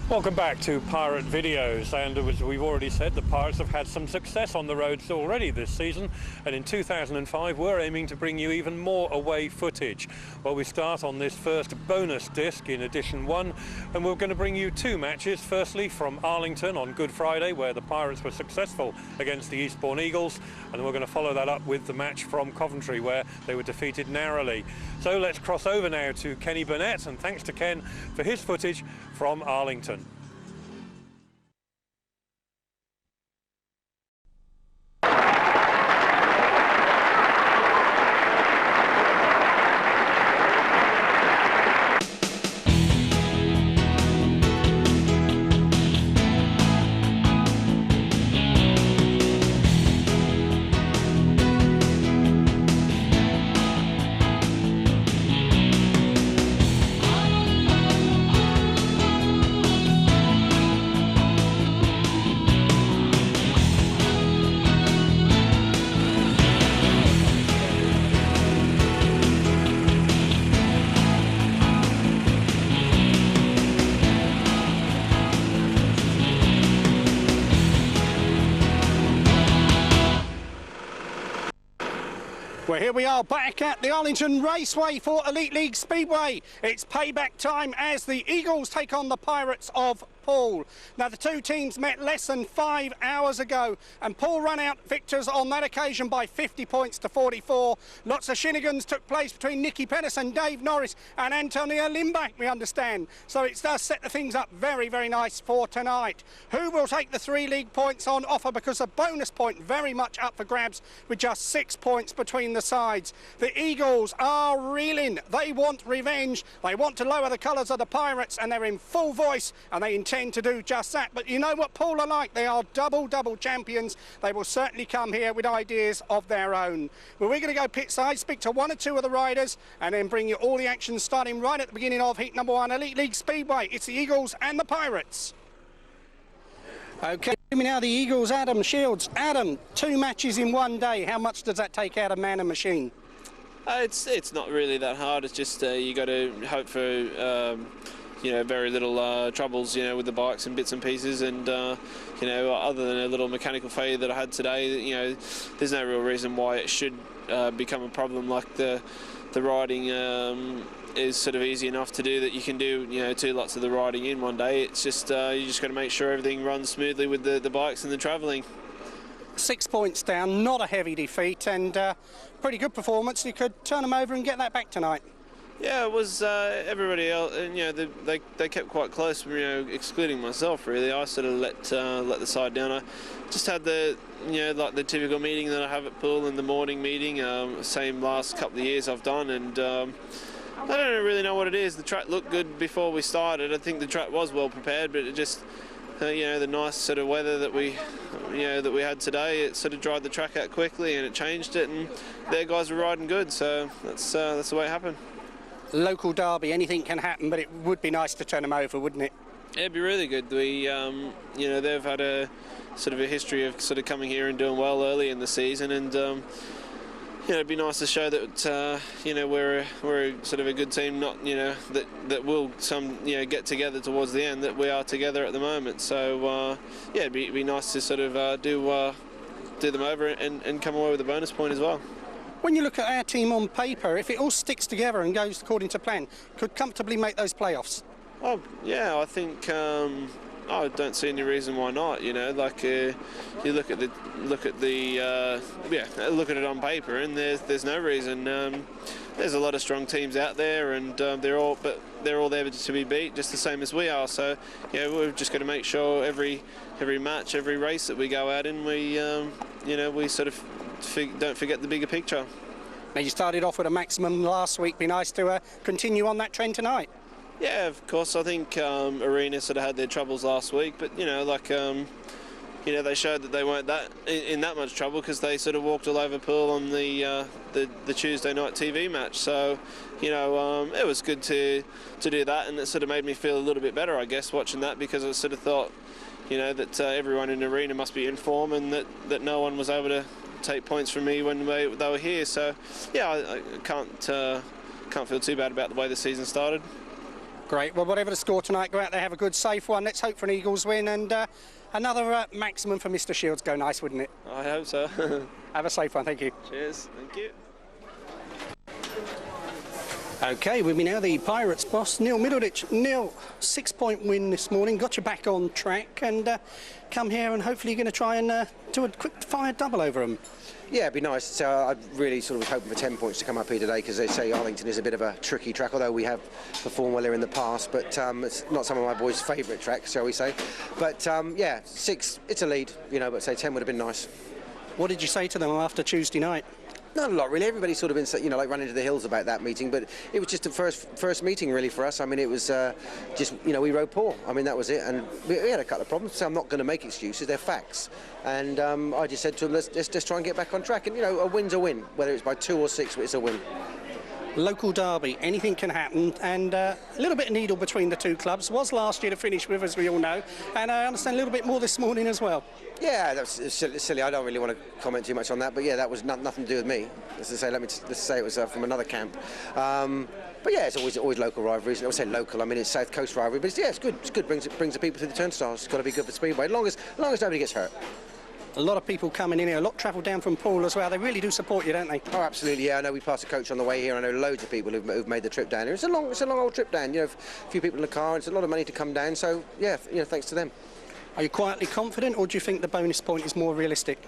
Welcome back to Pirate Videos, and as we've already said, the Pirates have had some success on the roads already this season, and in 2005 we're aiming to bring you even more away footage. Well, we start on this first bonus disc in edition 1, and we're going to bring you two matches. Firstly from Arlington on Good Friday, where the Pirates were successful against the Eastbourne Eagles, and we're going to follow that up with the match from Coventry, where they were defeated narrowly. So let's cross over now to Ken Burnett, and thanks to Ken for his footage from Arlington. Well, here we are back at the Arlington Raceway for Elite League Speedway. It's payback time as the Eagles take on the Pirates of Poole. Now, the two teams met less than 5 hours ago, and Poole ran out victors on that occasion by 50 points to 44. Lots of shenanigans took place between Nicki PEDERSEN, Dave Norris and Antonio Lindback, we understand. So it does set the things up very, very nice for tonight. Who will take the 3 league points on offer, because a bonus point very much up for grabs with just 6 points between the sides. The Eagles are reeling. They want revenge. They want to lower the colours of the Pirates, and they're in full voice, and they intend to do just that. But you know what Poole are like? They are double champions. They will certainly come here with ideas of their own. Well, we're going to go pit side, speak to 1 or 2 of the riders, and then bring you all the action starting right at the beginning of heat number 1, Elite League Speedway. It's the Eagles and the Pirates. Okay, now the Eagles, Adam Shields. Adam, 2 matches in 1 day. How much does that take out of man and machine? It's not really that hard. It's just you got to hope for you know, very little troubles, you know, with the bikes and bits and pieces, and you know, other than a little mechanical failure that I had today, you know, there's no real reason why it should become a problem. Like the riding is sort of easy enough to do that you can do, you know, 2 lots of the riding in 1 day. It's just you just got to make sure everything runs smoothly with the bikes and the travelling. 6 points down, not a heavy defeat, and pretty good performance. You could turn them over and get that back tonight. Yeah, it was everybody else, and you know, they kept quite close, you know, excluding myself really. I sort of let the side down. I just had the, you know, like the typical meeting that I have at Poole in the morning meeting, same last couple of years I've done, and I don't really know what it is. The track looked good before we started. I think the track was well prepared, but it just, you know, the nice sort of weather that we had today, it sort of dried the track out quickly and it changed it, and their guys were riding good, so that's the way it happened. Local derby, anything can happen, but it would be nice to turn them over, wouldn't it? Yeah, it'd be really good. We, you know, they've had a sort of a history of sort of coming here and doing well early in the season, and you know, it'd be nice to show that you know, we're sort of a good team, not, you know, that will you know, get together towards the end, that we are together at the moment. So yeah, it'd be nice to sort of do them over and come away with a bonus point as well. When you look at our team on paper, if it all sticks together and goes according to plan, could comfortably make those playoffs. Oh yeah, I think I don't see any reason why not. You know, like you look at it on paper, and there's no reason. There's a lot of strong teams out there, and they're all there to be beat, just the same as we are. So yeah, we've just got to make sure every match, every race that we go out in, we you know, we sort of don't forget the bigger picture. Now, you started off with a maximum last week. Be nice to continue on that trend tonight. Yeah, of course. I think Arena sort of had their troubles last week, but you know, like you know, they showed that they weren't in that much trouble, because they sort of walked all over Poole on the Tuesday night TV match. So you know, it was good to do that, and it sort of made me feel a little bit better, I guess, watching that, because I sort of thought, you know, that everyone in the arena must be in form, and that no one was able to take points from me when they were here. So yeah, I can't feel too bad about the way the season started. Great. Well, whatever the score tonight, go out there, have a good, safe one. Let's hope for an Eagles win and another maximum for Mr. Shields. Go nice, wouldn't it? I hope so. Have a safe one. Thank you. Cheers. Thank you. OK, with me now, the Pirates boss, Neil Middleditch. Neil, 6-point win this morning, got you back on track, and come here and hopefully you're going to try and do a quick fire double over them. Yeah, it'd be nice. So I really sort of was hoping for 10 points to come up here today, because they say Arlington is a bit of a tricky track, although we have performed well here in the past, but it's not some of my boys' favourite tracks, shall we say. But yeah, 6, it's a lead, you know, but say 10 would have been nice. What did you say to them after Tuesday night? Not a lot, really. Everybody's sort of been, you know, like running to the hills about that meeting, but it was just the first meeting, really, for us. I mean, it was just, you know, we rode poor. I mean, that was it, and we had a couple of problems, so I'm not going to make excuses. They're facts. And I just said to them, let's try and get back on track. And, you know, a win's a win. Whether it's by 2 or 6, it's a win. Local derby, anything can happen, and a little bit of needle between the two clubs. Was last year to finish with, as we all know, and I understand a little bit more this morning as well. Yeah, that's silly. I don't really want to comment too much on that, but yeah, that was nothing to do with me. Let's say it was from another camp. But yeah, it's always local rivalries. I would say local. I mean, it's South Coast rivalry, but it's good. It's good. Brings the people through the turnstiles. It's got to be good for Speedway, as long as nobody gets hurt. A lot of people coming in here, a lot travel down from Poole as well. They really do support you, don't they? Oh, absolutely, yeah. I know we passed a coach on the way here. I know loads of people who've made the trip down here. It's a long old trip down. You know, a few people in the car. It's a lot of money to come down. So yeah, you know, thanks to them. Are you quietly confident, or do you think the bonus point is more realistic?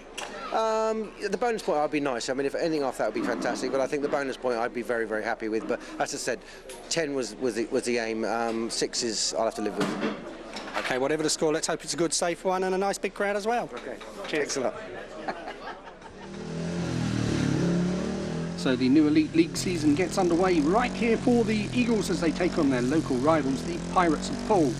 The bonus point would be nice. I mean, if anything off that would be fantastic. But I think the bonus point I'd be very, very happy with. But as I said, 10 was the aim. 6 is I'll have to live with. OK, whatever the score, let's hope it's a good, safe one and a nice big crowd as well. OK, cheers. Thanks a lot. So the new Elite League season gets underway right here for the Eagles as they take on their local rivals, the Pirates of Poole.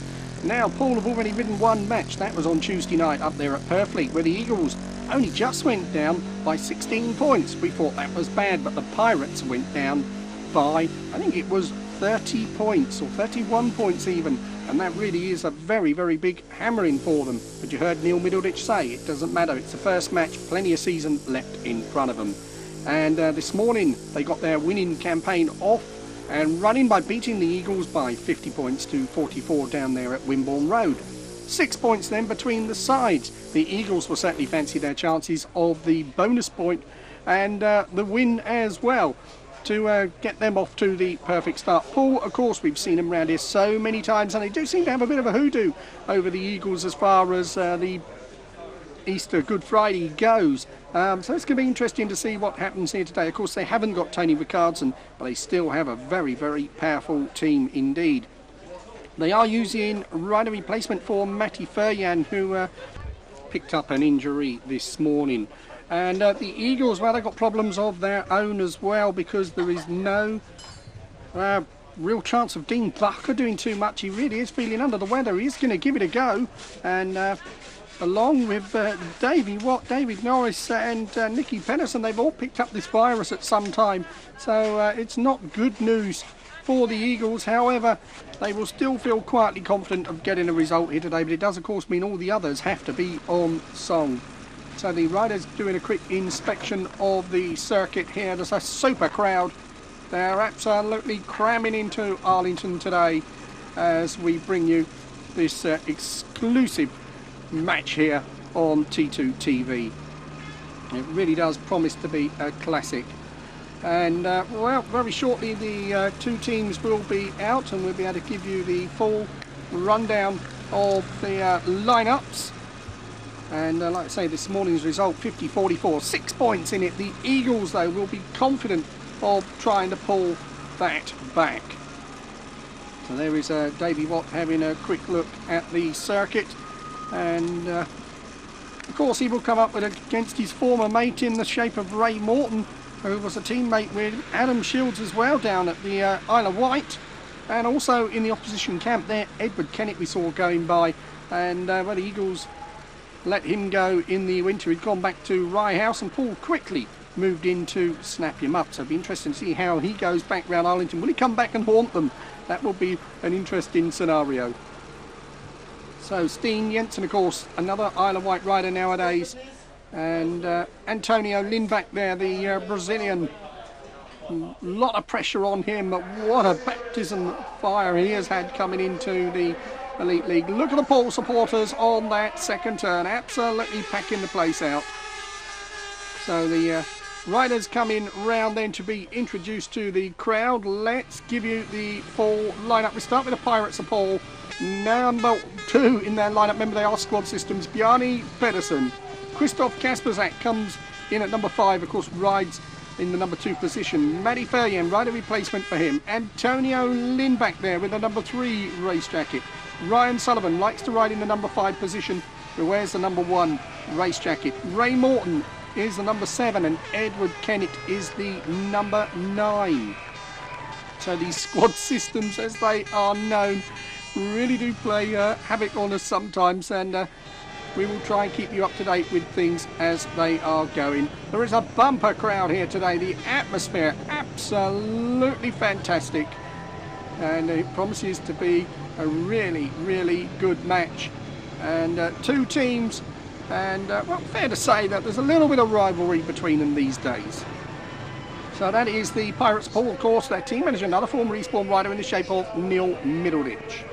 Now, Poole have already ridden one match. That was on Tuesday night up there at Purfleet, where the Eagles only just went down by 16 points. We thought that was bad, but the Pirates went down by, I think it was 30 points, or 31 points even. And that really is a very, very big hammering for them. But you heard Neil Middleditch say it doesn't matter. It's the first match, plenty of season left in front of them. And this morning they got their winning campaign off and running by beating the Eagles by 50 points to 44 down there at Wimborne Road. 6 points then between the sides. The Eagles will certainly fancy their chances of the bonus point and the win as well, to get them off to the perfect start. Poole, of course, we've seen them around here so many times, and they do seem to have a bit of a hoodoo over the Eagles as far as the Easter Good Friday goes. So it's going to be interesting to see what happens here today. Of course, they haven't got Tony Ricardson, but they still have a very, very powerful team indeed. They are using rider replacement for Matty Furyan, who picked up an injury this morning. And the Eagles, well, they've got problems of their own as well, because there is no real chance of Dean Bucker doing too much. He really is feeling under the weather. He's going to give it a go. And along with Davey WATT, David Norris and Nicki PEDERSEN, they've all picked up this virus at some time. So it's not good news for the Eagles. However, they will still feel quietly confident of getting a result here today. But it does, of course, mean all the others have to be on song. So the riders doing a quick inspection of the circuit here. There's a super crowd. They're absolutely cramming into Arlington today as we bring you this exclusive match here on T2 TV. It really does promise to be a classic. And well, very shortly the two teams will be out, and we'll be able to give you the full rundown of the lineups. And like I say, this morning's result, 50-44, 6 points in it. The Eagles, though, will be confident of trying to pull that back. So there is Davey WATT having a quick look at the circuit. And of course, he will come up against his former mate in the shape of Ray Morton, who was a teammate with Adam Shields as well down at the Isle of Wight. And also in the opposition camp there, Edward Kennett we saw going by. And well, the Eagles let him go in the winter. He'd gone back to Rye House, and Poole quickly moved in to snap him up. So it'll be interesting to see how he goes back round Arlington. Will he come back and haunt them? That will be an interesting scenario. So Steen Jensen, of course, another Isle of Wight rider nowadays. And Antonio Lindback there, the Brazilian, A lot of pressure on him, but what a baptism of fire he has had coming into the Elite League. Look at the Poole supporters on that second turn, absolutely packing the place out. So the riders coming round then to be introduced to the crowd. Let's give you the full lineup. We start with the Pirates of Poole. Number 2 in their lineup, remember they are squad systems, Bjarne PEDERSEN. Krzysztof KASPRZAK comes in at number 5, of course rides in the number 2 position. Matty Ferrier, rider replacement for him. Antonio Lindback there with the number 3 race jacket. Ryan Sullivan likes to ride in the number 5 position, who wears the number 1 race jacket. Ray Morton is the number 7 and Edward Kennett is the number 9. So these squad systems, as they are known, really do play havoc on us sometimes, and we will try and keep you up to date with things as they are going. There is a bumper crowd here today. The atmosphere absolutely fantastic, and it promises to be a really, really good match. And 2 teams, and well, fair to say that there's a little bit of rivalry between them these days. So that is the Pirates Poole, of course. Their team manager, another former Eastbourne rider in the shape of Neil Middleditch.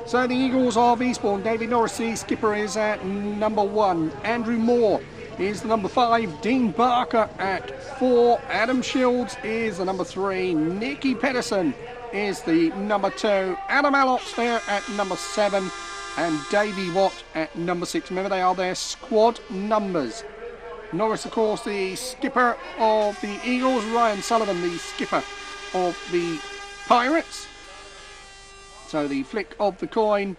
So the Eagles of Eastbourne, David Norris, the skipper, is at number 1. Andrew Moore is the number 5. Dean Barker at 4. Adam Shields is the number 3. Nicki PEDERSEN is the number 2. Adam Allot's there at number 7. And Davey WATT at number 6. Remember, they are their squad numbers. Norris, of course, the skipper of the Eagles. Ryan Sullivan, the skipper of the Pirates. So the flick of the coin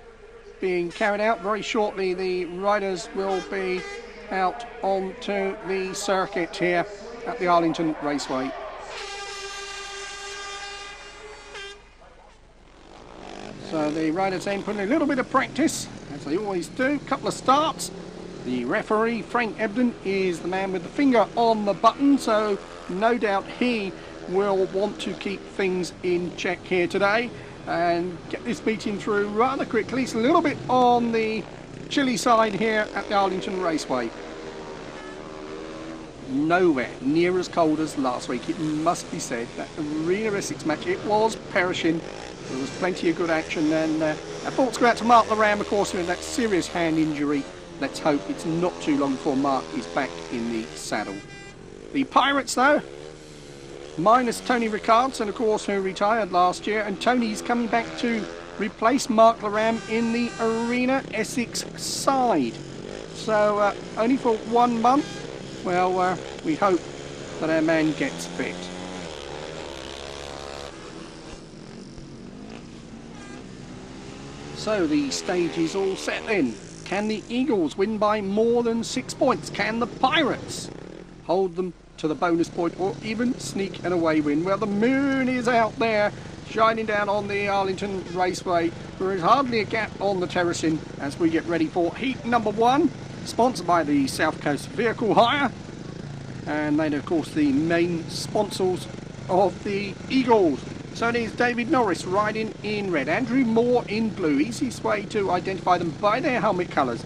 being carried out. Very shortly the riders will be out onto the circuit here at the Arlington Raceway. So the riders then put in a little bit of practice, as they always do. A couple of starts. The referee, Frank Ebden, is the man with the finger on the button, so no doubt he will want to keep things in check here today and get this meeting through rather quickly. It's a little bit on the chilly side here at the Arlington Raceway. Nowhere near as cold as last week, it must be said. That Arena Essex match, it was perishing. There was plenty of good action, and our thoughts go out to Mark Laram, of course, with that serious hand injury. Let's hope it's not too long before Mark is back in the saddle. The Pirates, though, minus Tony Rickardson, of course, who retired last year, and Tony's coming back to replace Mark Laram in the Arena Essex side. So only for 1 month. Well, we hope that our man gets fit. So the stage is all set then. Can the Eagles win by more than 6 points? Can the Pirates hold them to the bonus point or even sneak an away win? Well, the moon is out there shining down on the Arlington Raceway. There is hardly a gap on the terracing as we get ready for heat number 1, sponsored by the South Coast Vehicle Hire, and then of course the main sponsors of the Eagles. So it is David Norris riding in red, Andrew Moore in blue, easiest way to identify them by their helmet colours.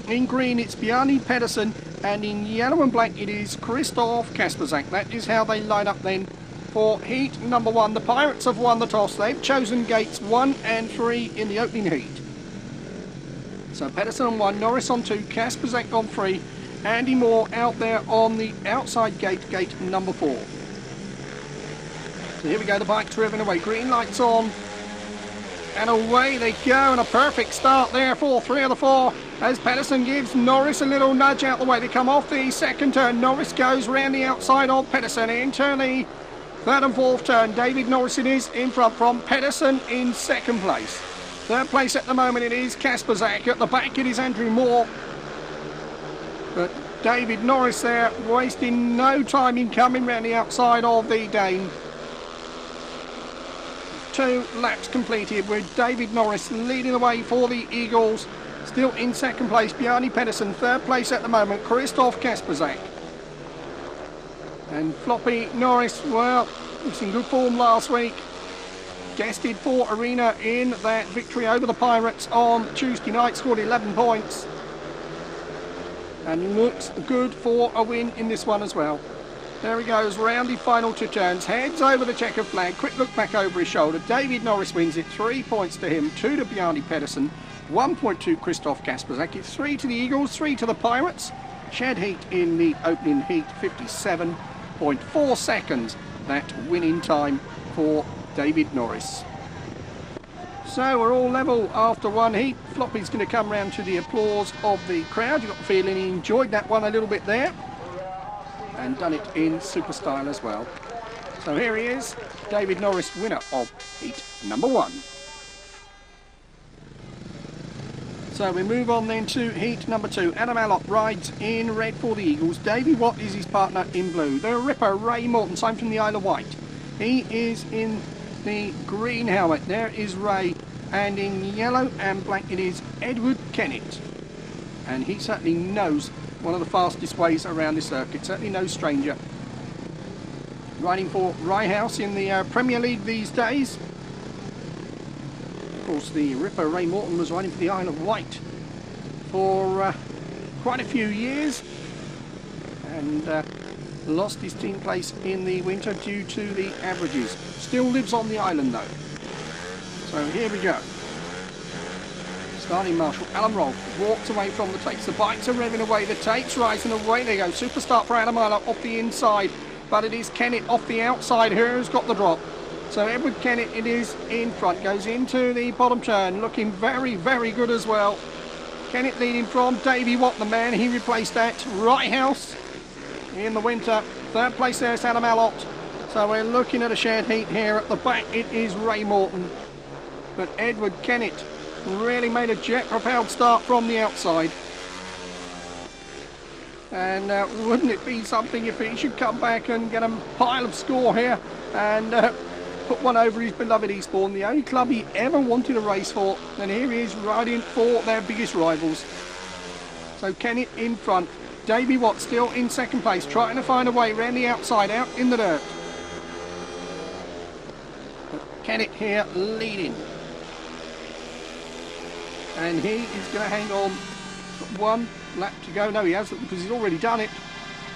In green it's Bjarne PEDERSEN, and in yellow and black it is Krzysztof KASPRZAK. That is how they line up then for heat number 1. The Pirates have won the toss. They've chosen gates 1 and 3 in the opening heat. So PEDERSEN on 1, Norris on 2, KASPRZAK on 3, Andy Moore out there on the outside gate, gate number 4. So here we go, the bike's driven away, green lights on, and away they go, and a perfect start there for 3 of the 4 as PEDERSEN gives Norris a little nudge out the way. They come off the second turn. Norris goes round the outside of PEDERSEN into the third and fourth turn. David Norris it is in front from PEDERSEN in second place. Third place at the moment it is KASPRZAK. At the back it is Andrew Moore. But David Norris there wasting no time in coming round the outside of the Dane. 2 laps completed with David Norris leading the way for the Eagles. Still in second place, Bjarne PEDERSEN. Third place at the moment, Krzysztof KASPRZAK. And Floppy Norris, well, he was in good form last week. Guested for Arena in that victory over the Pirates on Tuesday night, scored 11 points. And looks good for a win in this one as well. There he goes, round the final 2 turns, heads over the checkered flag, quick look back over his shoulder. David Norris wins it, 3 points to him, 2 to Bjarne PEDERSEN, 1 point to Krzysztof KASPRZAK. It's 3 to the Eagles, 3 to the Pirates. Shed heat in the opening heat, 57.4 seconds. That winning time for David Norris. So we're all level after one heat. Floppy's going to come round to the applause of the crowd. You got the feeling he enjoyed that one a little bit there, and done it in super style as well. So here he is, David Norris, winner of heat number 1. So we move on then to heat number 2. Adam Allot rides in red for the Eagles. Davey Watt is his partner in blue. The Ripper, Ray Morton, same from the Isle of Wight. He is in the green helmet. There is Ray, and in yellow and black it is Edward Kennett. And he certainly knows one of the fastest ways around this circuit, certainly no stranger. Riding for Rye House in the Premier League these days. Of course, the Ripper Ray Morton was riding for the Isle of Wight for quite a few years, and lost his team place in the winter due to the averages. Still lives on the island though. So here we go. Starting marshal, Alan Rolfe walks away from the takes. The bikes are revving away, the takes rising away. They go. Super start for Adam Allot off the inside, but it is Kennett off the outside here who's got the drop. So Edward Kennett, it is in front, goes into the bottom turn, looking very, very good as well. Kennett leading from Davey Watt, the man he replaced at Rye House in the winter. 3rd place there is Adam Allot. So we're looking at a shared heat here. At the back it is Ray Morton, but Edward Kennett really made a jet-propelled start from the outside. And wouldn't it be something if he should come back and get a pile of score here and put one over his beloved Eastbourne, the only club he ever wanted a race for. And here he is riding for their biggest rivals. So Kennett in front. Davey Watt still in 2nd place, trying to find a way around the outside, out in the dirt. But Kennett here leading. And he is going to hang on. 1 lap to go. No, he hasn't, because he's already done it.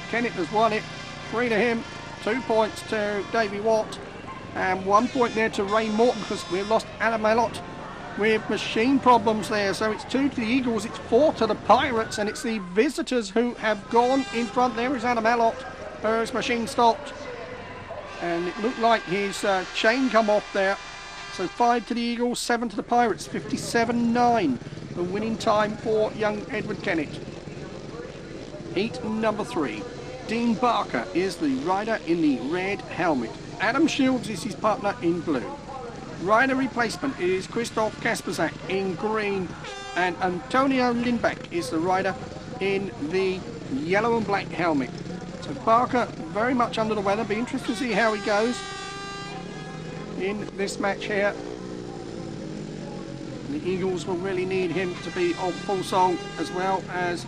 Kennett has won it. 3 to him, 2 points to Davey Watt, and 1 point there to Ray Morton, because we've lost Adam Allot with machine problems there. So it's 2 to the Eagles, it's 4 to the Pirates, and it's the visitors who have gone in front. There is Adam Allot, his machine stopped, and it looked like his chain come off there. So 5 to the Eagles, 7 to the Pirates, 57.9, the winning time for young Edward Kennett. Heat number 3. Dean Barker is the rider in the red helmet. Adam Shields is his partner in blue. Rider replacement is Krzysztof KASPRZAK in green, and Antonio Lindback is the rider in the yellow and black helmet. So Barker very much under the weather. Be interested to see how he goes in this match here. The Eagles will really need him to be on full song as well as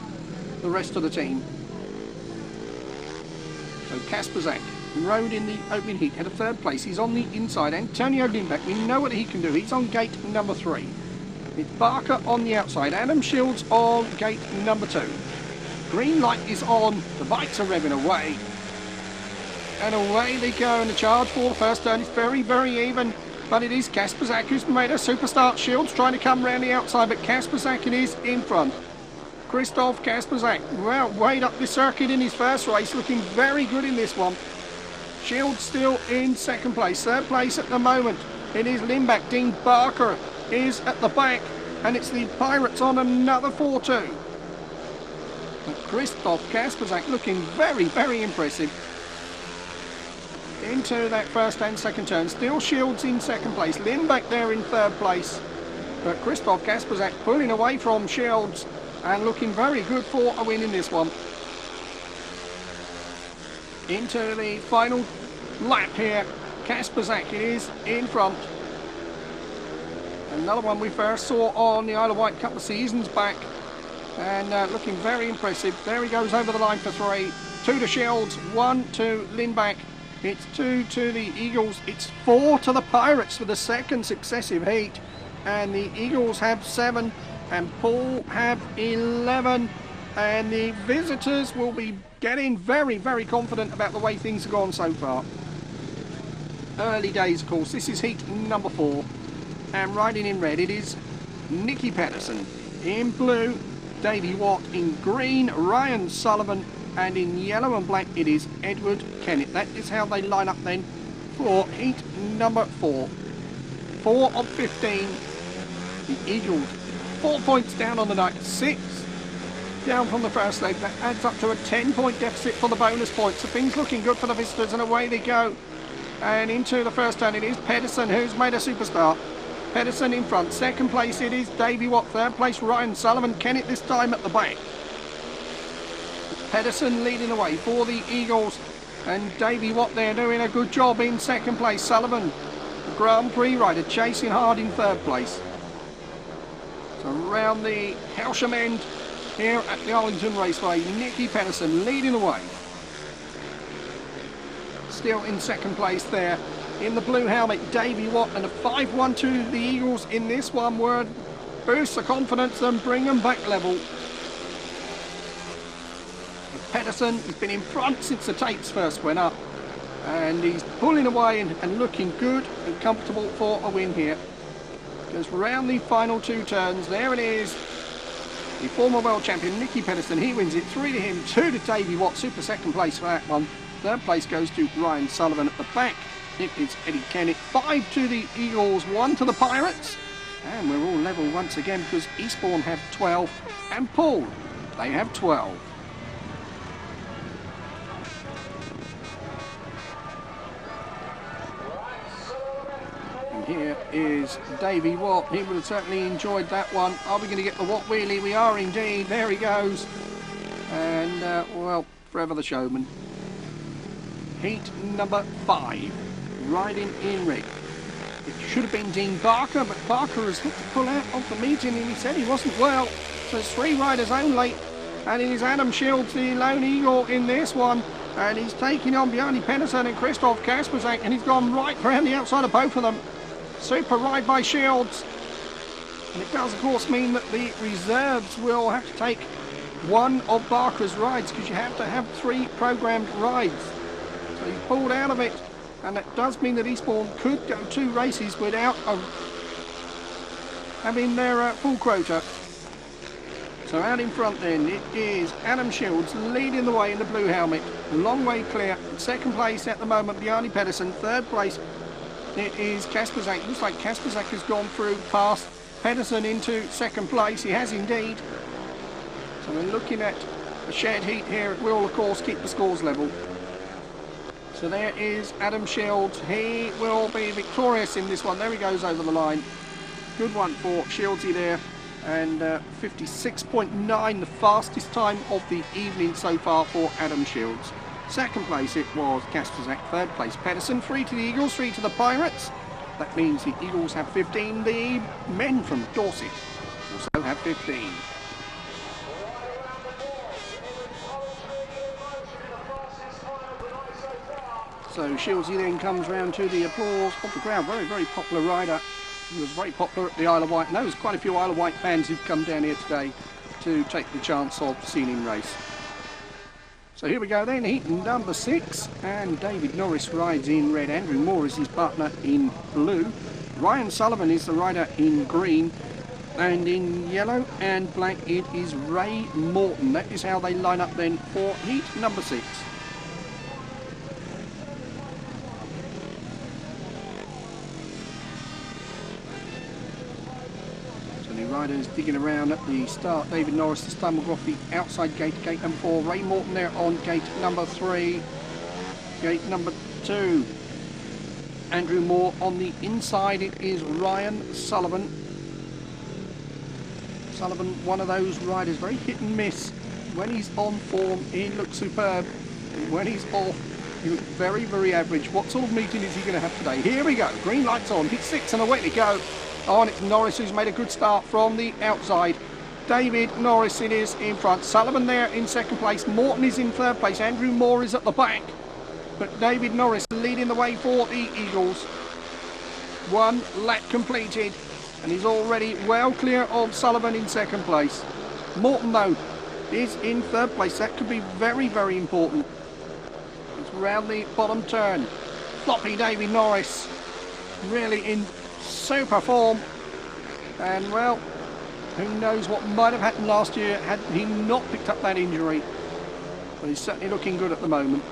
the rest of the team. So KASPRZAK rode in the opening heat, had a 3rd place. He's on the inside. Antonio Lindback, we know what he can do. He's on gate number 3. It's Barker on the outside. Adam Shields on gate number 2. Green light is on. The bikes are revving away. And away they go, and the charge for the first turn is very, very even. But it is KASPRZAK who's made a super start. Shields trying to come round the outside, but KASPRZAK it is in front. Krzysztof KASPRZAK, well, weighed up the circuit in his first race, looking very good in this one. Shields still in 2nd place. 3rd place at the moment, it is Lindback. Dean Barker is at the back, and it's the Pirates on another 4-2. Krzysztof KASPRZAK looking very, very impressive. Into that 1st and 2nd turn. Still Shields in 2nd place. Lindback there in 3rd place. But Krzysztof KASPRZAK pulling away from Shields and looking very good for a win in this one. Into the final lap here. KASPRZAK is in front. Another one we first saw on the Isle of Wight a couple of seasons back. And looking very impressive. There he goes over the line for 3. 2 to Shields, 1 to Lindback. It's 2 to the Eagles. It's 4 to the Pirates for the 2nd successive heat. And the Eagles have 7 and Poole have 11. And the visitors will be getting very, very confident about the way things have gone so far. Early days, of course. This is heat number 4. And riding in red, it is Nicki PEDERSEN. In blue, Davey WATT. In green, Ryan Sullivan. And in yellow and black, it is Edward Kennett. That is how they line up then for heat number 4. 4 of 15. The Eagles 4 points down on the night. 6 down from the first leg. That adds up to a 10-point deficit for the bonus points. So things looking good for the visitors, and away they go. And into the first turn, it is PEDERSEN, who's made a superstar. PEDERSEN in front. Second place, it is Davey WATT. Third place, Ryan Sullivan. Kennett this time at the back. PEDERSEN leading the way for the Eagles. And Davey WATT there doing a good job in second place. Sullivan, the Grand Prix rider, chasing hard in third place. So around the Howsham end here at the Arlington Raceway, Nicki PEDERSEN leading the way. Still in second place there. In the blue helmet, Davey WATT, and a 5-1 to the Eagles in this one word boosts the confidence and bring them back level. PEDERSEN has been in front since the tapes first went up, and he's pulling away and looking good and comfortable for a win here. Goes round the final 2 turns. There it is. The former world champion Nicki PEDERSEN, he wins it. 3 to him, 2 to Davey WATT. Super second place for that one. Third place goes to Ryan Sullivan at the back. It is Eddie Kennett. 5 to the Eagles, 1 to the Pirates. And we're all level once again because Eastbourne have 12 and Poole, they have 12. And here is Davey WATT. He would have certainly enjoyed that one. Are we going to get the WATT wheelie? We are indeed. There he goes. And, well, forever the showman. Heat number 5, riding in red. It should have been Dean Barker, but Barker has had to pull out of the meeting, and he said he wasn't well. So there's 3 riders only, and it is Adam Shields, the lone eagle in this one, and he's taking on Bjarne PEDERSEN and Krzysztof KASPRZAK, and he's gone right around the outside of both of them. Super ride by Shields, and it does of course mean that the reserves will have to take one of Barker's rides, because you have to have 3 programmed rides. So he's pulled out of it, and that does mean that Eastbourne could go 2 races without having their full quota. So out in front then, it is Adam Shields leading the way in the blue helmet. A long way clear. Second place at the moment, Bjarne PEDERSEN. Third place, it is KASPRZAK. Looks like KASPRZAK has gone through past PEDERSEN into second place. He has indeed. So we're looking at a shared heat here. It will, of course, keep the scores level. So there is Adam Shields. He will be victorious in this one. There he goes over the line. Good one for Shieldsy there. And 56.9, the fastest time of the evening so far for Adam Shields. Second place it was KASPRZAK. Third place PEDERSEN. 3 to the Eagles, 3 to the Pirates. That means the Eagles have 15. The men from Dorset also have 15. So Shieldsy then comes round to the applause of the crowd. Very, very popular rider. He was very popular at the Isle of Wight. And there was quite a few Isle of Wight fans who've come down here today to take the chance of seeing him race. So here we go then, heat number 6. And David Norris rides in red. Andrew Moore is his partner in blue. Ryan Sullivan is the rider in green. And in yellow and black it is Ray Morton. That is how they line up then for heat number 6. Riders digging around at the start. David Norris this time will go off the outside gate, gate number 4. Ray Morton there on gate number 3. Gate number 2. Andrew Moore on the inside. It is Ryan Sullivan. Sullivan, one of those riders, very hit and miss. When he's on form, he looks superb. When he's off, he looks very, very average. What sort of meeting is he going to have today? Here we go. Green lights on. Hit 6 and away they go. Oh, and it's Norris who's made a good start from the outside. David Norris it is in front. Sullivan there in second place. Morton is in third place. Andrew Moore is at the back. But David Norris leading the way for the Eagles. 1 lap completed. And he's already well clear of Sullivan in second place. Morton, though, is in third place. That could be very, very important. It's round the bottom turn. Floppy Davey Norris, really in super form. And well, who knows what might have happened last year had he not picked up that injury. But he's certainly looking good at the moment.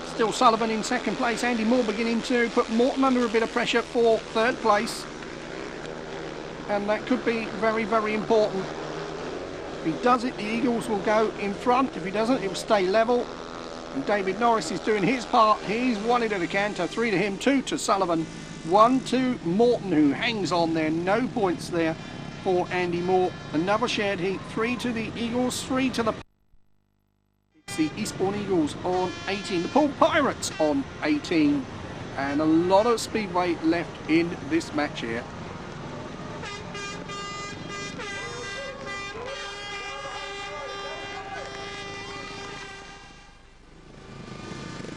Still Sullivan in second place. Andy Moore beginning to put Morton under a bit of pressure for third place. And that could be very, very important. If he does it, the Eagles will go in front. If he doesn't, it will stay level. And David Norris is doing his part. He's 1 into the canter, 3 to him, 2 to Sullivan, 1 to Morton, who hangs on there. No points there for Andy Moore. Another shared heat, 3 to the Eagles, 3 to the... It's the Eastbourne Eagles on 18, the Poole Pirates on 18. And a lot of speedway left in this match here.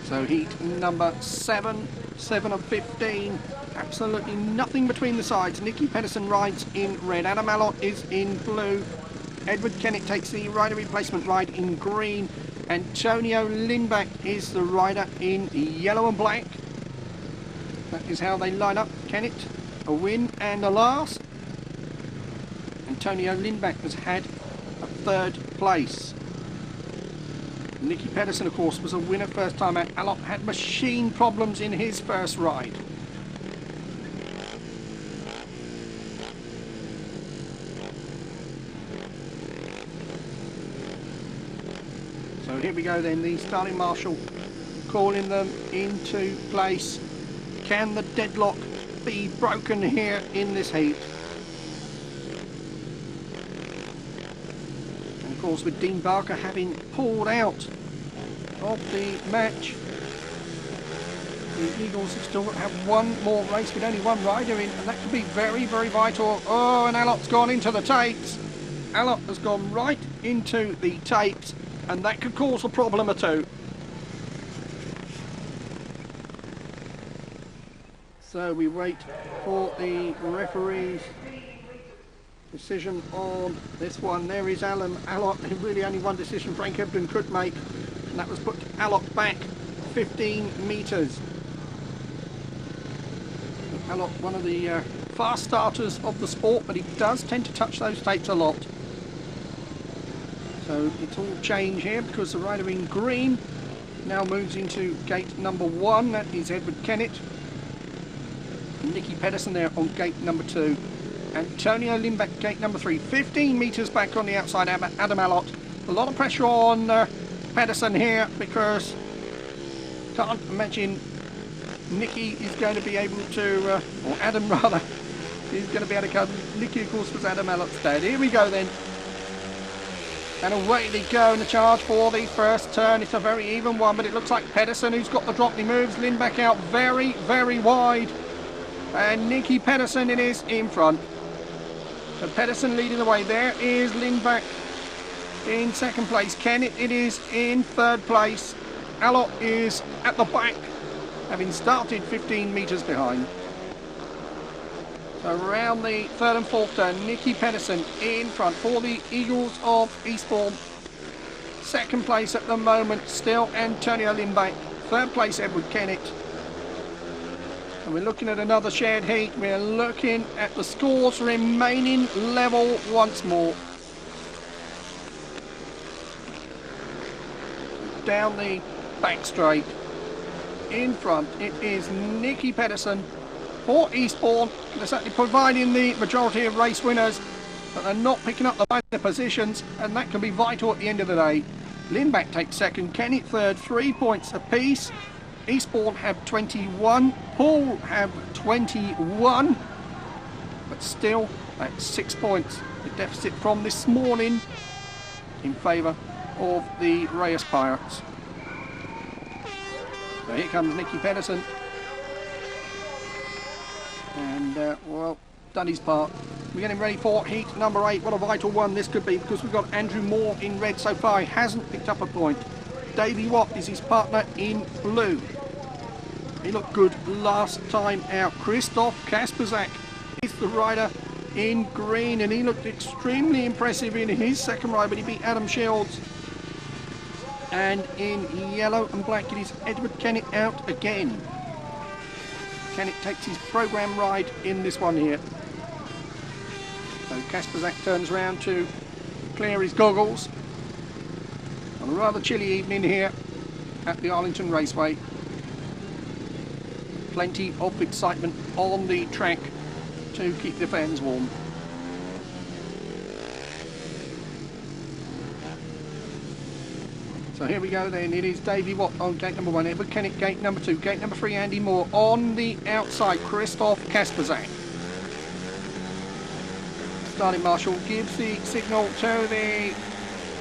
So heat number 7, 7 of 15, absolutely nothing between the sides. Nicki PEDERSEN rides in red, Adam Allot is in blue, Edward Kennett takes the rider replacement ride in green, Antonio Lindback is the rider in yellow and black. That is how they line up. Kennett, a win and a last. Antonio Lindback has had a third place. Nicki PEDERSEN, of course, was a winner first time out. Allot had machine problems in his first ride. So here we go then, the starting marshal calling them into place. Can the deadlock be broken here in this heat? And of course, with Dean Barker having pulled out of the match, the Eagles have still got to have one more race with only one rider in, and that could be very, very vital. Oh, and Allot's gone into the tapes. Allot has gone right into the tapes, and that could cause a problem or two. So we wait for the referee's decision on this one. There is Allot, really only one decision Frank Ebden could make, and that was put Allot back 15 metres. Allot, one of the fast starters of the sport, but he does tend to touch those tapes a lot. So it's all change here because the rider in green now moves into gate number 1. That is Edward Kennett. Nicki PEDERSEN there on gate number 2. Antonio Lindback, gate number 3. 15 metres back on the outside, Adam Allot. A lot of pressure on PEDERSEN here because can't imagine Nicki is going to be able to, or Adam rather, is going to be able to come. Nicki, of course, was Adam Allot's dad. Here we go then. And away they go in the charge for the first turn. It's a very even one, but it looks like PEDERSEN who's got the drop. He moves Lindback out very, very wide. And Nicki PEDERSEN it is in front. So PEDERSEN leading the way. There is Lindback in second place. Kennett it is in third place. Allot is at the back, having started 15 metres behind. So around the third and fourth turn, Nicki PEDERSEN in front for the Eagles of Eastbourne. Second place at the moment, still Antonio Lindback. Third place, Edward Kennett. And we're looking at another shared heat. We're looking at the scores remaining level once more. Down the back straight. In front, it is Nicki PEDERSEN for Eastbourne. They're certainly providing the majority of race winners, but they're not picking up the minor positions, and that can be vital at the end of the day. Lindback takes second, Kennett third, 3 points apiece. Eastbourne have 21, Poole have 21, but still that's 6 points. The deficit from this morning in favour of the Reyes Pirates. So here comes Nicki PEDERSEN. And, well, done his part. We're getting ready for heat number 8. What a vital one this could be because we've got Andrew Moore in red so far. He hasn't picked up a point. Davey Watt is his partner in blue. He looked good last time out. Krzysztof KASPRZAK is the rider in green, and he looked extremely impressive in his second ride, but he beat Adam Shields. And in yellow and black, it is Edward Kennett out again. Kennett takes his program ride in this one here. So KASPRZAK turns around to clear his goggles. On a rather chilly evening here at the Arlington Raceway. Plenty of excitement on the track to keep the fans warm. So here we go then, it is Davey Watt on gate number 1, Edward Kennett gate number 2, gate number 3 Andy Moore, on the outside Krzysztof KASPRZAK. Starting marshal gives the signal to the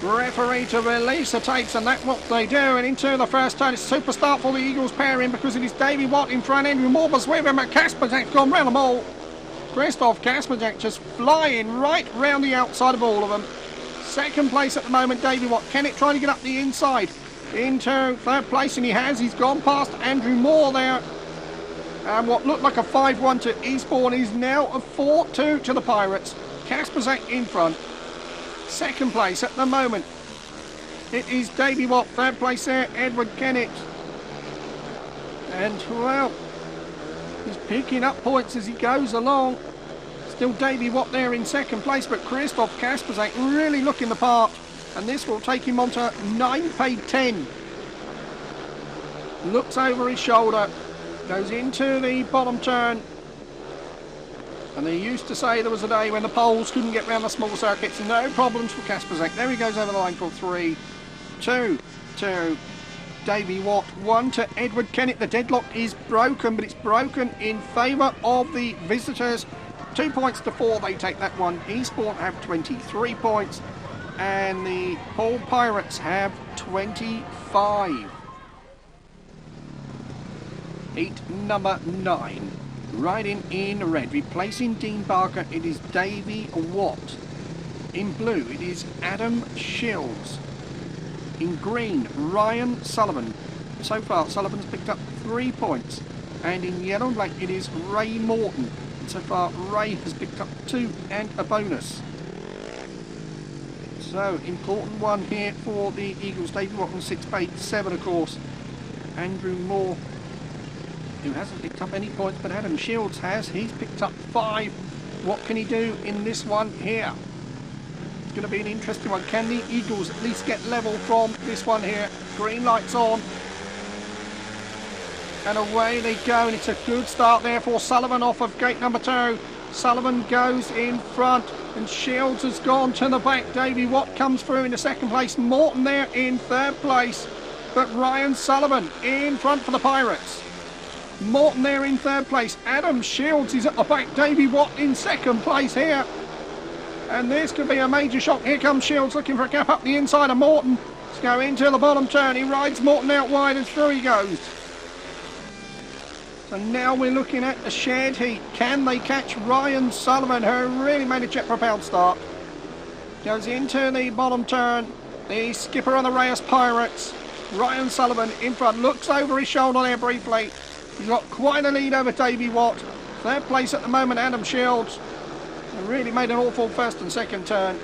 referee to release the tapes, and that's what they do, and into the first turn. It's super start for the Eagles pairing because it is Davey Watt in front, Andrew Moore was with him, but KASPRZAK's gone round them all. Krzysztof KASPRZAK just flying right round the outside of all of them. Second place at the moment, Davey Watt. Kennett trying to get up the inside into third place, and he's gone past Andrew Moore there. And what looked like a 5-1 to Eastbourne is now a 4-2 to the Pirates. KASPRZAK in front. Second place at the moment, it is Davey Watt. Third place there, Edward Kennett. And, well, he's picking up points as he goes along. Still Davey Watt there in second place, but Krzysztof KASPRZAK really looking the part, and this will take him on to 9 paid 10. Looks over his shoulder, goes into the bottom turn, and they used to say there was a day when the poles couldn't get round the small circuits. No problems for KASPRZAK. There he goes over the line for 3, 2 to Davey Watt, 1 to Edward Kennett. The deadlock is broken, but it's broken in favour of the visitors. 2 points to 4, they take that one. Eastbourne have 23 points, and the POOLE Pirates have 25. Heat number 9. Riding in red, replacing Dean Barker, it is Davey Watt. In blue, it is Adam Shields. In green, Ryan Sullivan. So far, Sullivan's picked up 3 points. And in yellow and black, it is Ray Morton. And so far, Ray has picked up 2 and a bonus. So, important one here for the Eagles. Davey Watt on 6 paid 7, of course. Andrew Moore, who hasn't picked up any points, but Adam Shields has. He's picked up 5. What can he do in this one here? It's going to be an interesting one. Can the Eagles at least get level from this one here? Green lights on. And away they go, and it's a good start there for Sullivan off of gate number 2. Sullivan goes in front, and Shields has gone to the back. Davey Watt comes through in the second place. Morton there in third place, but Ryan Sullivan in front for the Pirates. Morton there in third place. Adam Shields is at the back. Davey Watt in second place here. And this could be a major shock. Here comes Shields looking for a gap up the inside of Morton. Let's go into the bottom turn. He rides Morton out wide, and through he goes. So now we're looking at a shared heat. Can they catch Ryan Sullivan, who really made a jet propelled start? Goes into the bottom turn. The skipper of the Reyes Pirates, Ryan Sullivan, in front. Looks over his shoulder there briefly. He's got quite a lead over Davey Watt. Third place at the moment, Adam Shields. They really made an awful first and second turn.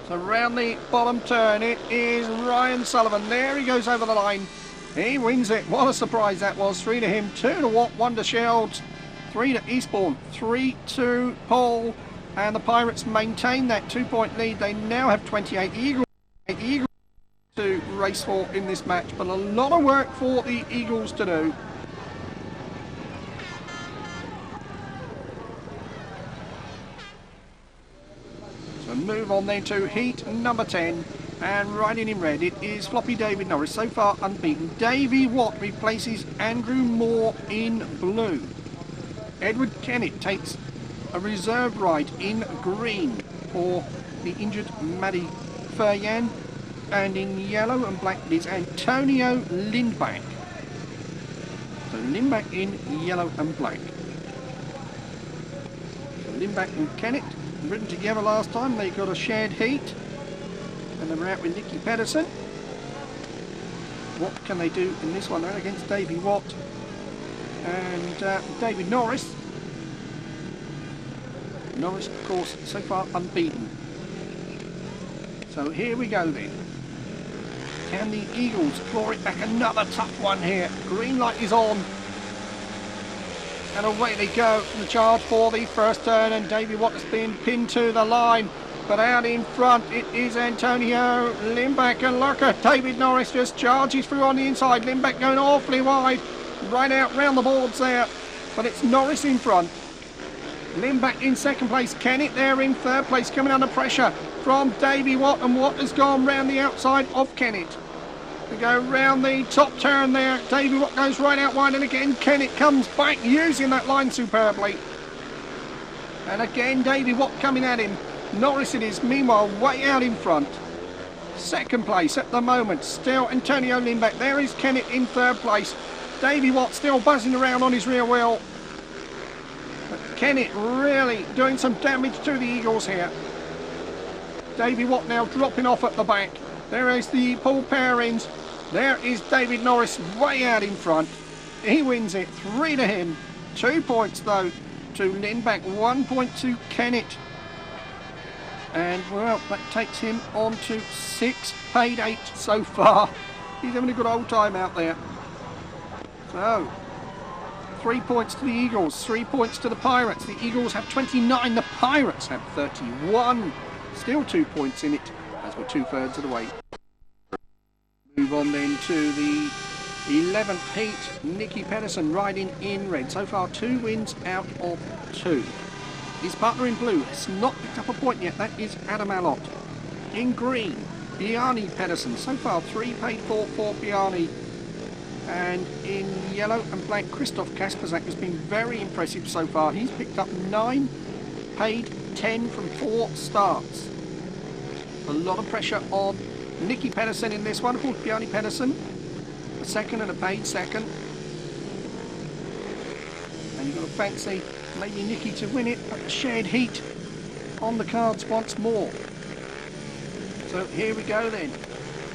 So round the bottom turn, it is Ryan Sullivan. There he goes over the line. He wins it. What a surprise that was. 3 to him, 2 to Watt, 1 to Shields, 3 to Eastbourne, 3 to Poole. And the Pirates maintain that 2-point lead. They now have 28. Eagles to race for in this match, but a lot of work for the Eagles to do. So move on then to heat number 10, and riding in red, it is Floppy David Norris, so far unbeaten. Davey Watt replaces Andrew Moore in blue. Edward Kennett takes a reserve ride in green for the injured Maddie Furyan. And in yellow and black, it is Antonio Lindback. So Lindback in yellow and black. So Lindback and Kennett ridden together last time. They got a shared heat, and they were out with Nicki PEDERSEN. What can they do in this one against Davey Watt and David Norris? Norris, of course, so far unbeaten. So here we go then. Can the Eagles claw it back? Another tough one here. Green light is on. And away they go. The charge for the first turn, and Davey WATT has been pinned to the line. But out in front, it is Antonio, Lindback and Lurker. David Norris just charges through on the inside. Lindback going awfully wide. Right out round the boards there. But it's Norris in front. Lindback in second place. Kennett there in third place, coming under pressure from Davey WATT. And WATT has gone round the outside of Kennett. They go round the top turn there. Davey WATT goes right out wide, and again Kennett comes back using that line superbly. And again Davey WATT coming at him. Norris it is, meanwhile, way out in front. Second place at the moment, still Antonio Lindback. There is Kennett in third place. Davey WATT still buzzing around on his rear wheel. But Kennett really doing some damage to the Eagles here. Davey WATT now dropping off at the back. There is the Poole pairings. There is David Norris way out in front. He wins it, 3 to him. 2 points though to Lindback, 1 point to Kennett. And well, that takes him on to 6, paid 8 so far. He's having a good old time out there. So, 3 points to the Eagles, 3 points to the Pirates. The Eagles have 29, the Pirates have 31. Still 2 points in it, as we're 2/3 of the way. Move on then to the 11th heat. Nicki PEDERSEN riding in red. So far 2 wins out of 2. His partner in blue has not picked up a point yet. That is Adam Allot. In green, Bjarne PEDERSEN. So far 3 paid for Bjarne. And in yellow and black, Krzysztof KASPRZAK has been very impressive so far. He's picked up 9, paid 10 from 4 starts. A lot of pressure on Nicki PEDERSEN in this one. Of course, Bjarne PEDERSEN, a second and a paid second. And you've got to fancy maybe Nicki to win it, but the shared heat on the cards once more. So here we go then.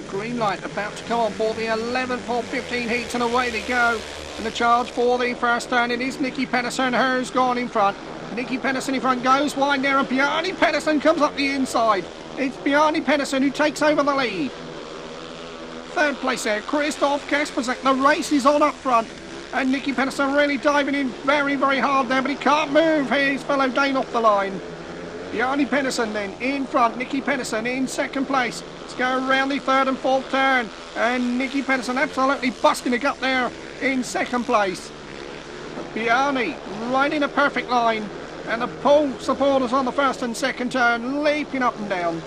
Green light about to come on for the 11th or 15 heats, and away they go. And the charge for the first turn, it is Nicki PEDERSEN who's gone in front. Nicki PEDERSEN in front, goes wide there, and Bjarne PEDERSEN comes up the inside. It's Bjarne PEDERSEN who takes over the lead. Third place there, Krzysztof KASPRZAK. The race is on up front. And Nicki PEDERSEN really diving in very, very hard there, but he can't move his fellow Dane off the line. Bjarne PEDERSEN then in front, Nicki PEDERSEN in second place. Let's go around the third and fourth turn, and Nicki PEDERSEN absolutely busting a gut there in second place. But Bjarne right in a perfect line, and the Poole supporters on the first and second turn leaping up and down.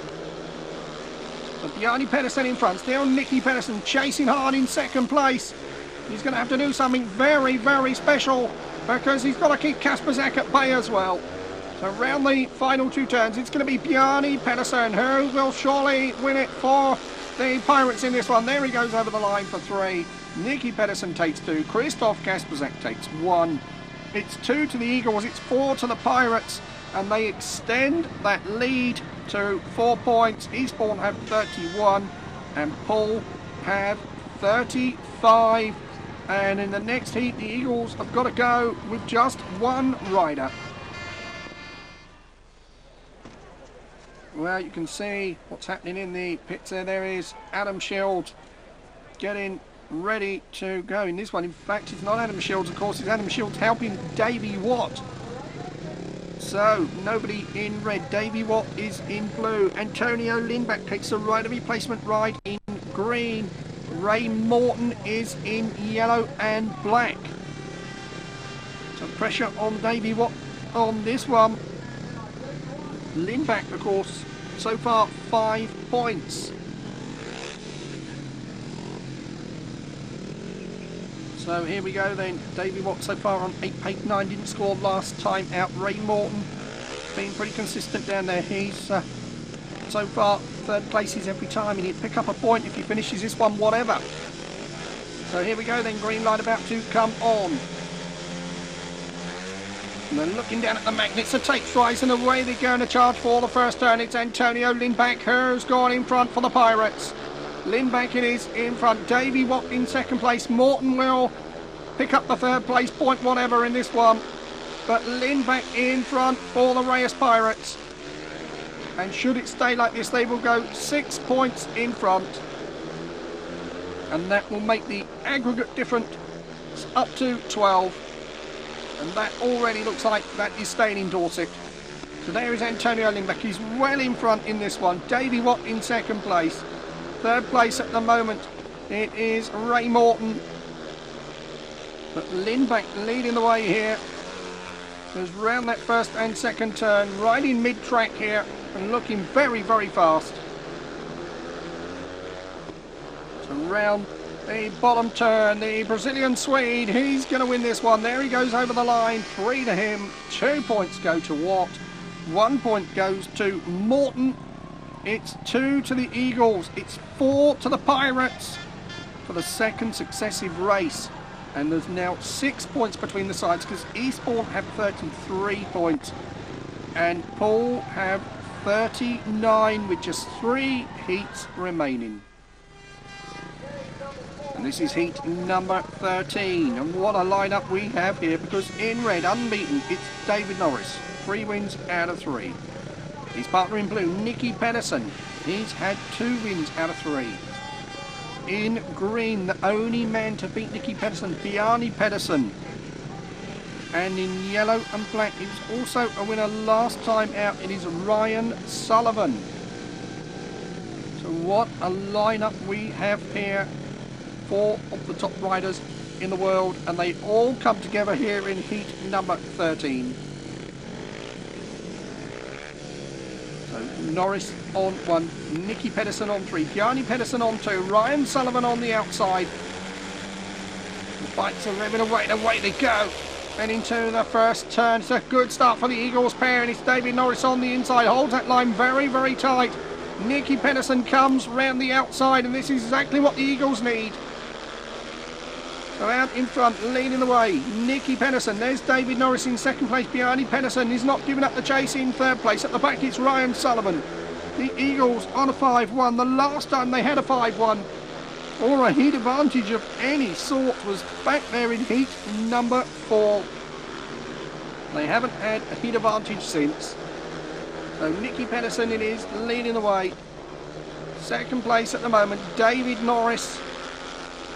But Bjarne PEDERSEN in front, still Nicki PEDERSEN chasing hard in second place. He's going to have to do something very, very special, because he's got to keep KASPRZAK at bay as well. So round the final 2 turns, it's going to be Bjarne PEDERSEN who will surely win it for the Pirates in this one. There he goes over the line for 3. Nicki PEDERSEN takes 2. Krzysztof KASPRZAK takes 1. It's 2 to the Eagles, it's 4 to the Pirates, and they extend that lead to 4 points. Eastbourne have 31 and Poole have 35. And in the next heat, the Eagles have got to go with just 1 rider. Well, you can see what's happening in the pits there. There is Adam Shields getting ready to go in this one. In fact, it's not Adam Shields, of course, it's Adam Shields helping Davey WATT. So, nobody in red. Davey WATT is in blue. Antonio Lindback takes a rider replacement ride in green. Ray Morton is in yellow and black. So pressure on Davey WATT on this one. Lindback, of course, so far 5 points. So here we go then. Davey WATT so far on 8, paid 9, didn't score last time out. Ray Morton being pretty consistent down there. He's so far 3rd places every time, and he'd pick up a point if he finishes this one, whatever. So here we go then. Green light about to come on. And then looking down at the magnets, the tapes rise, and away they go in a charge for the first turn. It's Antonio Lindback who's gone in front for the Pirates. Lindback it is in front. Davey WATT in second place. Morton will pick up the 3rd place point, whatever, in this one. but Lindback in front for the Reyes Pirates. And should it stay like this, they will go 6 points in front. And that will make the aggregate difference up to 12. And that already looks like that is staying in Dorset. So there is Antonio Lindback. He's well in front in this one. Davey Watt in second place. Third place at the moment, it is Ray Morton. But Lindback leading the way here. Goes round that first and second turn, right in mid-track here, and looking very, very fast. So round the bottom turn, the Brazilian Swede, he's going to win this one. There he goes over the line, 3 to him, 2 points go to Watt, 1 point goes to Morton. It's 2 to the Eagles, it's 4 to the Pirates for the second successive race. And there's now 6 points between the sides because Eastbourne have 33 points and Poole have 39 with just 3 heats remaining. And this is heat number 13. And what a lineup we have here, because in red, unbeaten, it's David Norris. 3 wins out of 3. His partner in blue, Nicki PEDERSEN. He's had 2 wins out of 3. In green, the only man to beat Nicki PEDERSEN, Bjarne PEDERSEN. And in yellow and black, he was also a winner last time out. It is Ryan Sullivan. So what a lineup we have here. 4 of the top riders in the world, and they all come together here in heat number 13. So Norris on 1, Nicki PEDERSEN on 3, Bjarne PEDERSEN on 2, Ryan Sullivan on the outside. The bikes are revving away, and away they go. And into the first turn. It's a good start for the Eagles pair, and it's David Norris on the inside, holds that line very, very tight. Nicki PEDERSEN comes round the outside, and this is exactly what the Eagles need. So out in front, leading the way, Nicki PEDERSEN. There's David Norris in second place. Bjarne PEDERSEN is not giving up the chase in third place. At the back, it's Ryan Sullivan. The Eagles on a 5-1. The last time they had a 5-1, or a heat advantage of any sort, was back there in heat number 4. They haven't had a heat advantage since. So Nicki PEDERSEN it is, leading the way. Second place at the moment, David Norris.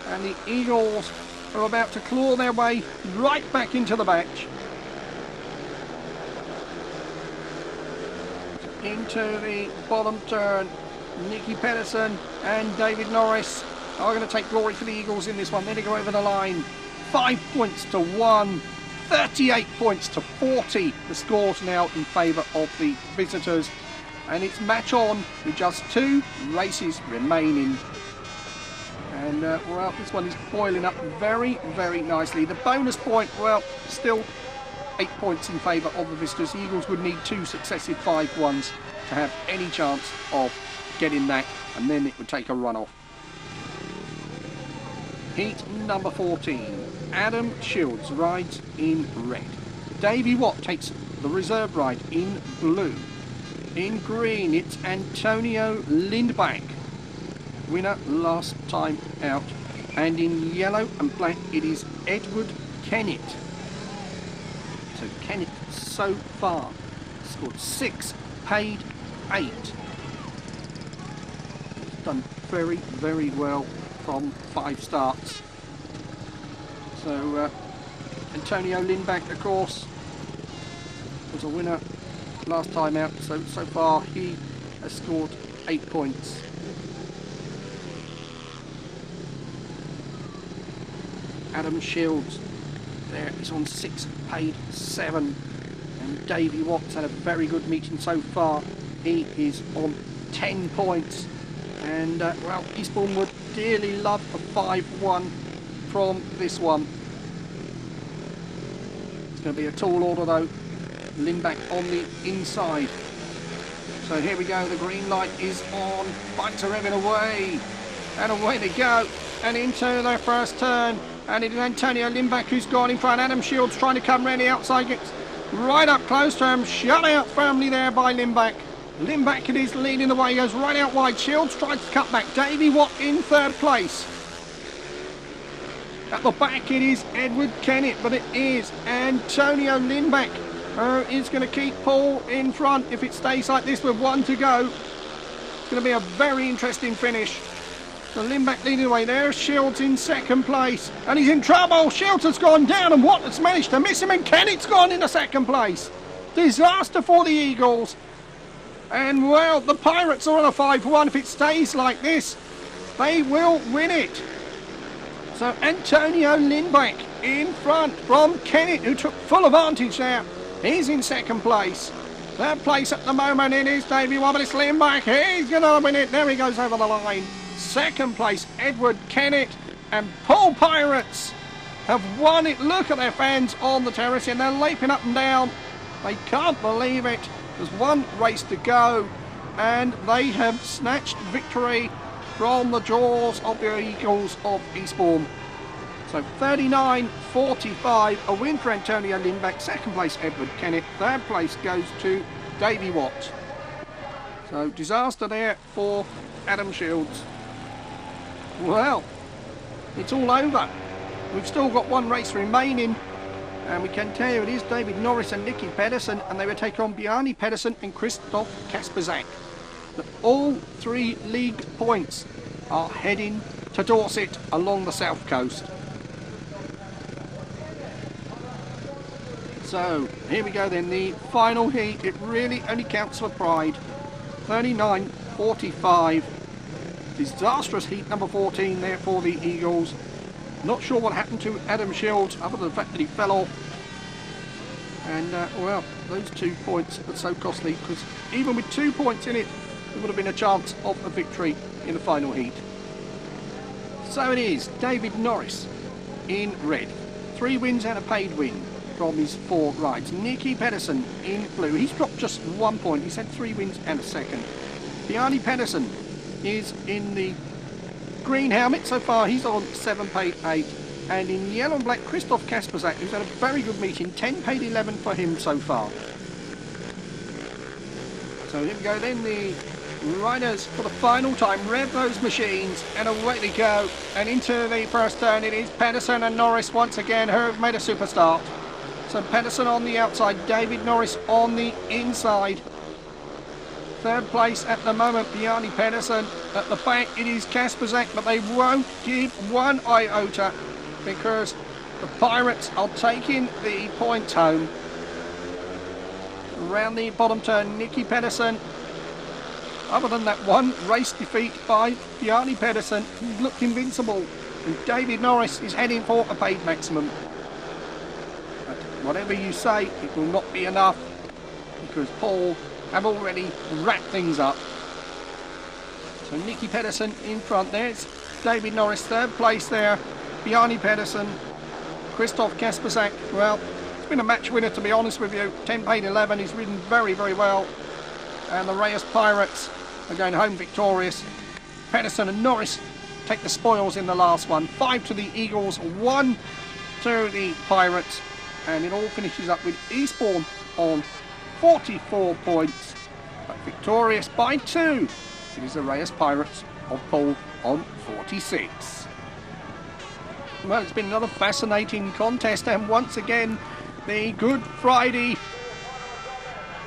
And the Eagles are about to claw their way right back into the match. Into the bottom turn, Nicki PEDERSEN and David Norris are going to take glory for the Eagles in this one. Then they go over the line. 5 points to 1, 38 points to 40. The score's now in favour of the visitors. And it's match on with just 2 races remaining. And well, this one is boiling up very, very nicely. The bonus point, well, still 8 points in favour of the visitors. The Eagles would need 2 successive 5-1s to have any chance of getting that, and then it would take a run-off. Heat number 14. Adam Shields rides in red. Davey Watt takes the reserve ride in blue. In green, it's Antonio Lindback, winner last time out. And in yellow and black, it is Edward Kennett. So Kennett so far scored 6, paid 8. He's done very, very well from 5 starts. So Antonio Lindback, of course, was a winner last time out. So far he has scored 8 points. Adam Shields there is on 6, paid 7. And Davey Watt's had a very good meeting so far. He is on 10 points. And well, Eastbourne would dearly love a 5-1 from this one. It's going to be a tall order though. Lindback on the inside. So here we go, the green light is on. Bikes are revving away. And away they go. And into their first turn. And it is Antonio Lindback who's gone in front. Adam Shields trying to come round the outside. Gets right up close to him. Shut out firmly there by Lindback. Lindback it is leading the way. He goes right out wide. Shields tries to cut back. Davey Watt in third place. At the back it is Edward Kennett, but it is Antonio Lindback is going to keep Poole in front if it stays like this with 1 to go. It's going to be a very interesting finish. So Lindback leading the way there. Shields in second place, and he's in trouble. Shields has gone down, and Watt has managed to miss him, and Kennett's gone into second place. Disaster for the Eagles. And well, the Pirates are on a 5-1. If it stays like this, they will win it. So Antonio Lindback in front from Kennett, who took full advantage there. He's in second place. Third place at the moment it is Davey WATT, but it's Lindback. He's going to win it. There he goes over the line. Second place, Edward Kennett, and Poole Pirates have won it. Look at their fans on the terrace, and they're leaping up and down. They can't believe it. There's one race to go, and they have snatched victory from the jaws of the Eagles of Eastbourne. So 39-45, a win for Antonio Lindback. Second place, Edward Kennett. Third place goes to Davey WATT. So disaster there for Adam Shields. Well, it's all over. We've still got one race remaining, and we can tell you it is David Norris and Nicki PEDERSEN, and they will take on Bjarne PEDERSEN and Krzysztof KASPRZAK. But all 3 league points are heading to Dorset along the south coast. So here we go then, the final heat. It really only counts for pride. 39-45. Disastrous heat number 14 there for the Eagles. Not sure what happened to Adam Shields other than the fact that he fell off. And well, those 2 points are so costly, because even with 2 points in it, there would have been a chance of a victory in the final heat. So it is David Norris in red. 3 wins and a paid win from his 4 rides. Nicki PEDERSEN in blue. He's dropped just 1 point. He's had 3 wins and a second. Bjarne PEDERSEN is in the green helmet. So far he's on 7 paid 8. And in yellow and black, Krzysztof KASPRZAK, who's had a very good meeting. 10 paid 11 for him so far. So here we go then, the riders for the final time. Rev those machines and away they go. And into the first turn it is PEDERSEN and Norris once again, who have made a super start. So PEDERSEN on the outside, David Norris on the inside. Third place at the moment, Bjarne PEDERSEN. At the back it is KASPRZAK, but they won't give 1 iota because the Pirates are taking the points home. Around the bottom turn, Nicki PEDERSEN. Other than that one race defeat by Bjarne PEDERSEN, he looked invincible. And David Norris is heading for a paid maximum. But whatever you say, it will not be enough, because Poole have already wrapped things up. So Nicki PEDERSEN in front there. It's David Norris third place there. Bjarne PEDERSEN, Krzysztof KASPRZAK. Well, it's been a match winner, to be honest with you. 10 paid 11. He's ridden very, very well. And the Reyes Pirates are going home victorious. PEDERSEN and Norris take the spoils in the last one. 5 to the Eagles, 1 to the Pirates. And it all finishes up with Eastbourne on 44 points, but victorious by 2. It is the Reyes Pirates of Poole on 46. Well, it's been another fascinating contest, and once again the Good Friday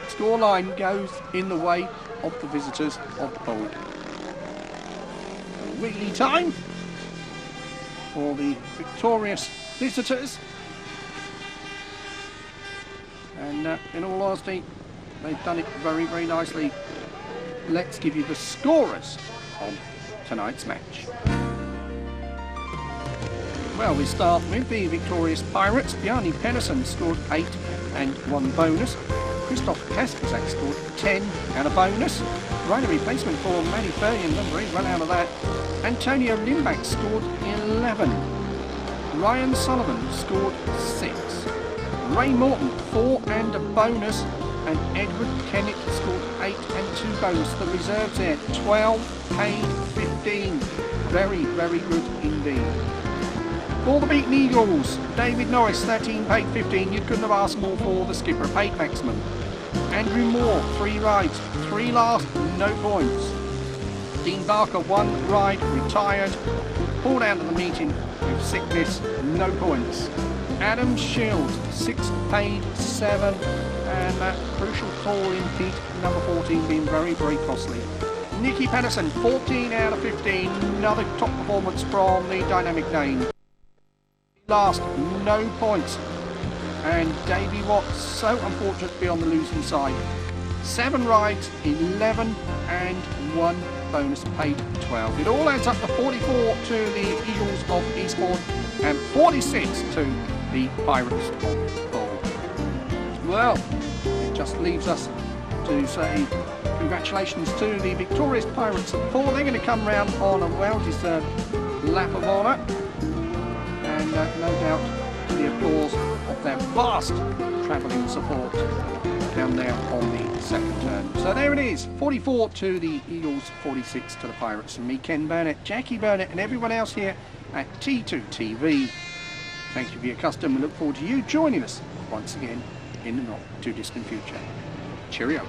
scoreline goes in the way of the visitors of Poole. Wheelie time for the victorious visitors. And in all honesty, they've done it very, very nicely. Let's give you the scorers of tonight's match. Well, we start with the victorious Pirates. Bjarne PEDERSEN scored 8 and 1 bonus. Krzysztof KASPRZAK scored 10 and a bonus. Rider replacement for Matty Ferrian, done very well out of that. Antonio Lindback scored 11. Ryan Sullivan scored 6. Ray Morton, 4 and a bonus, and Edward Kennett scored 8 and 2 bonus. The reserves there, 12 paid 15. Very, very good indeed. For the beaten Eagles, David Norris, 13 paid 15. You couldn't have asked more for the skipper, paid maximum. Andrew Moore, 3 rides, 3 last, no points. Dean Barker, 1 ride, retired. pulled out of the meeting with sickness, no points. Adam Shields, 6 paid, 7, and that crucial fall in Pete number 14 being very, very costly. Nicki PEDERSEN, 14 out of 15, another top performance from the dynamic name. Last, no points. And Davey WATT, so unfortunate to be on the losing side. 7 rides, 11 and 1 bonus paid 12. It all adds up to 44 to the Eagles of Eastbourne and 46 to the Pirates of Poole. Well, it just leaves us to say congratulations to the victorious Pirates of Poole. They're going to come round on a well-deserved lap of honour, and no doubt to the applause of their vast travelling support down there on the second turn. So there it is, 44 to the Eagles, 46 to the Pirates. And me, Ken Burnett, Jackie Burnett and everyone else here at T2TV. Thank you for your custom. We look forward to you joining us once again in the not too distant future. Cheerio.